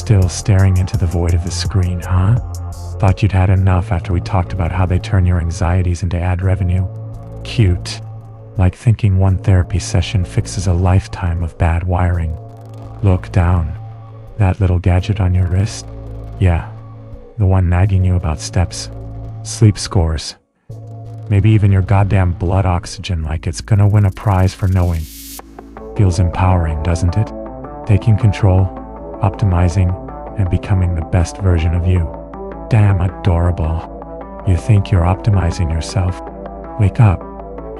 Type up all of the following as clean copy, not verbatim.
Still staring into the void of the screen, huh? Thought you'd had enough after we talked about how they turn your anxieties into ad revenue? Cute. Like thinking one therapy session fixes a lifetime of bad wiring. Look down. That little gadget on your wrist? Yeah, the one nagging you about steps, sleep scores, maybe even your goddamn blood oxygen, like it's gonna win a prize for knowing. Feels empowering, doesn't it? Taking control, optimizing, and becoming the best version of you. Damn adorable. You think you're optimizing yourself? Wake up.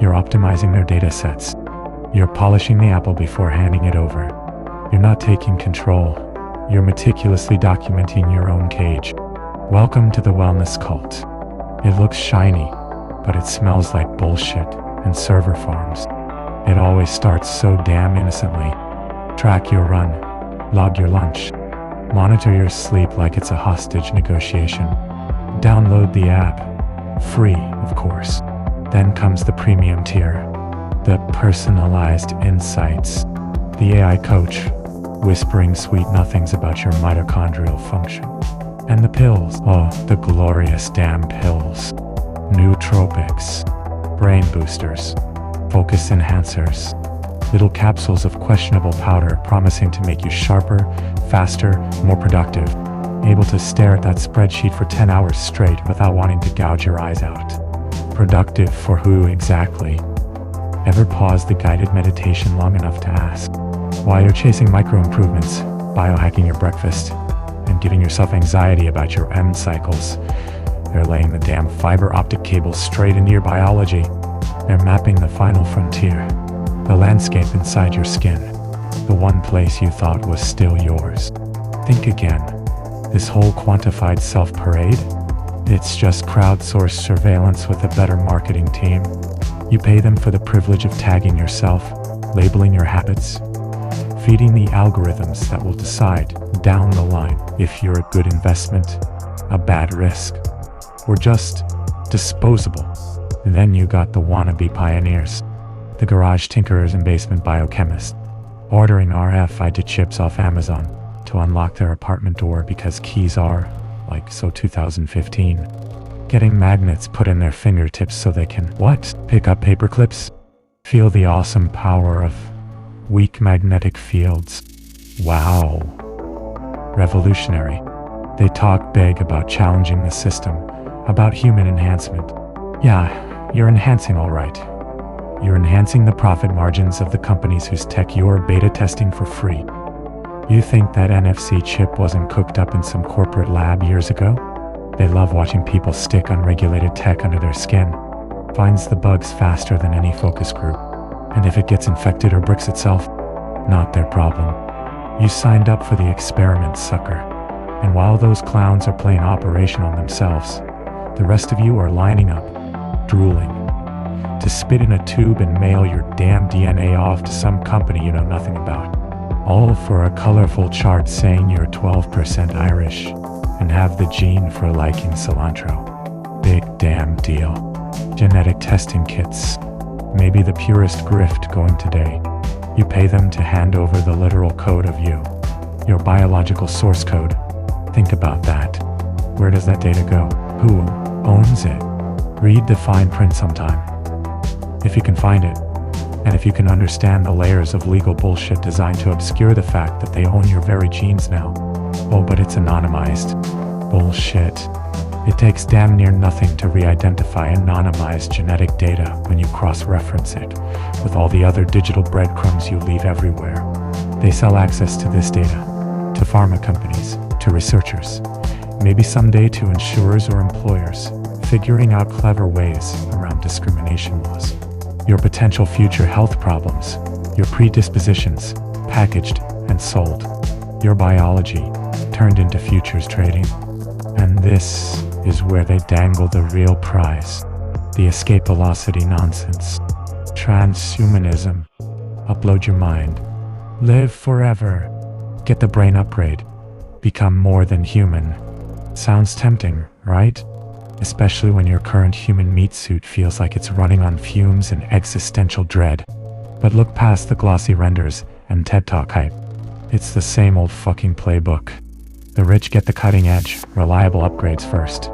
You're optimizing their data sets. You're polishing the apple before handing it over. You're not taking control. You're meticulously documenting your own cage. Welcome to the wellness cult. It looks shiny, but it smells like bullshit and server farms. It always starts so damn innocently. Track your run, log your lunch, monitor your sleep like it's a hostage negotiation. Download the app. Free, of course. Then comes the premium tier. The personalized insights. The AI coach, whispering sweet nothings about your mitochondrial function. And the pills. Oh, the glorious damn pills. Nootropics. Brain boosters. Focus enhancers. Little capsules of questionable powder promising to make you sharper, faster, more productive. Able to stare at that spreadsheet for 10 hours straight without wanting to gouge your eyes out. Productive for who exactly? Ever pause the guided meditation long enough to ask? While you're chasing micro improvements, biohacking your breakfast, and giving yourself anxiety about your M cycles, they're laying the damn fiber optic cables straight into your biology. They're mapping the final frontier, the landscape inside your skin, the one place you thought was still yours. Think again. This whole quantified self-parade? It's just crowdsourced surveillance with a better marketing team. You pay them for the privilege of tagging yourself, labeling your habits, feeding the algorithms that will decide down the line if you're a good investment, a bad risk, or just disposable. And then you got the wannabe pioneers, the garage tinkerers and basement biochemists, ordering RFID chips off Amazon to unlock their apartment door because keys are, like so 2015. Getting magnets put in their fingertips so they can, what? Pick up paper clips? Feel the awesome power of weak magnetic fields. Wow. Revolutionary. They talk big about challenging the system, about human enhancement. Yeah, you're enhancing all right. You're enhancing the profit margins of the companies whose tech you're beta testing for free. You think that NFC chip wasn't cooked up in some corporate lab years ago? They love watching people stick unregulated tech under their skin. Finds the bugs faster than any focus group. And if it gets infected or bricks itself, not their problem. You signed up for the experiment, sucker. And while those clowns are playing operation on themselves, the rest of you are lining up, drooling, to spit in a tube and mail your damn DNA off to some company you know nothing about. All for a colorful chart saying you're 12% Irish and have the gene for liking cilantro. Big damn deal. Genetic testing kits. Maybe the purest grift going today. You pay them to hand over the literal code of you. Your biological source code. Think about that. Where does that data go? Who owns it? Read the fine print sometime. If you can find it. And if you can understand the layers of legal bullshit designed to obscure the fact that they own your very genes now. Oh, but it's anonymized. Bullshit. It takes damn near nothing to re-identify anonymized genetic data when you cross-reference it with all the other digital breadcrumbs you leave everywhere. They sell access to this data to pharma companies, to researchers, maybe someday to insurers or employers, figuring out clever ways around discrimination laws. Your potential future health problems, your predispositions, packaged and sold. Your biology turned into futures trading. And this is where they dangle the real prize, the escape velocity nonsense. Transhumanism. Upload your mind. Live forever. Get the brain upgrade. Become more than human. Sounds tempting, right? Especially when your current human meat suit feels like it's running on fumes and existential dread. But look past the glossy renders and TED Talk hype. It's the same old fucking playbook. The rich get the cutting-edge, reliable upgrades first.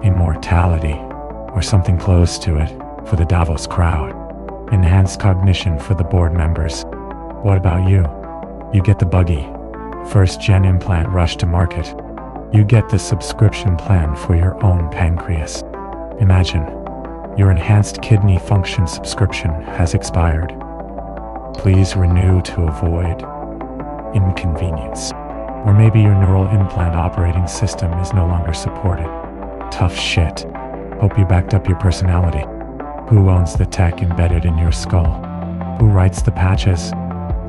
Immortality, or something close to it, for the Davos crowd. Enhanced cognition for the board members. What about you? You get the buggy, first-gen implant rush to market. You get the subscription plan for your own pancreas. Imagine, your enhanced kidney function subscription has expired. Please renew to avoid inconvenience. Or maybe your neural implant operating system is no longer supported. Tough shit. Hope you backed up your personality. Who owns the tech embedded in your skull? Who writes the patches?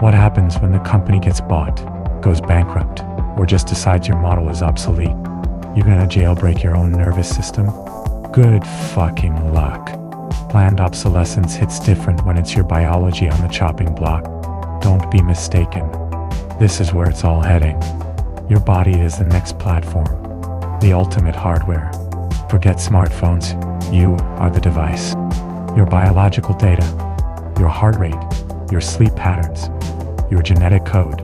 What happens when the company gets bought, goes bankrupt, or just decides your model is obsolete? You gonna jailbreak your own nervous system? Good fucking luck. Planned obsolescence hits different when it's your biology on the chopping block. Don't be mistaken. This is where it's all heading. Your body is the next platform, the ultimate hardware. Forget smartphones, you are the device. Your biological data, your heart rate, your sleep patterns, your genetic code,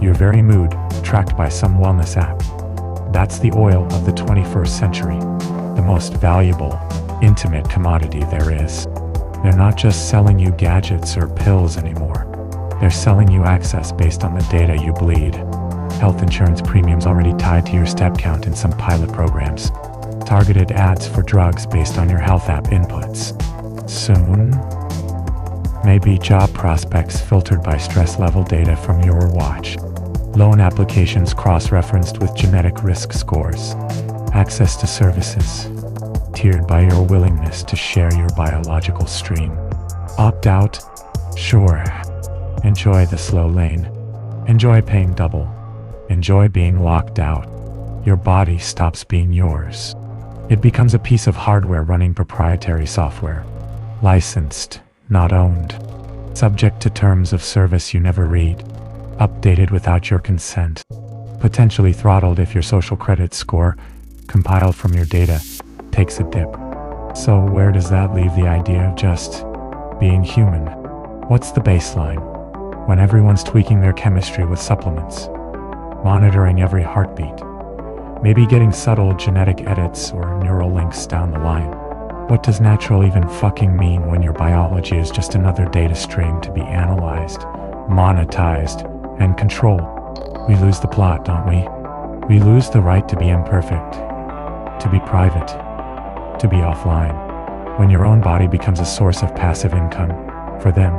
your very mood tracked by some wellness app. That's the oil of the 21st century, the most valuable, intimate commodity there is. They're not just selling you gadgets or pills anymore. They're selling you access based on the data you bleed. Health insurance premiums already tied to your step count in some pilot programs. Targeted ads for drugs based on your health app inputs. Soon, maybe job prospects filtered by stress level data from your watch. Loan applications cross-referenced with genetic risk scores. Access to services tiered by your willingness to share your biological stream. Opt out? Sure. Enjoy the slow lane. Enjoy paying double. Enjoy being locked out. Your body stops being yours. It becomes a piece of hardware running proprietary software. Licensed, not owned. Subject to terms of service you never read. Updated without your consent. Potentially throttled if your social credit score, compiled from your data, takes a dip. So where does that leave the idea of just being human? What's the baseline? When everyone's tweaking their chemistry with supplements, monitoring every heartbeat, maybe getting subtle genetic edits or neural links down the line. What does natural even fucking mean when your biology is just another data stream to be analyzed, monetized, and controlled? We lose the plot, don't we? We lose the right to be imperfect, to be private, to be offline. When your own body becomes a source of passive income, for them,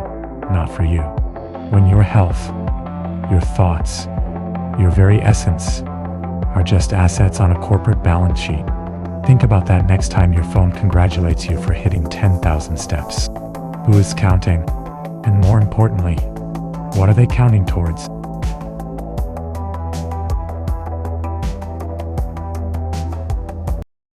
not for you. When your health, your thoughts, your very essence are just assets on a corporate balance sheet. Think about that next time your phone congratulates you for hitting 10,000 steps. Who is counting? And more importantly, what are they counting towards?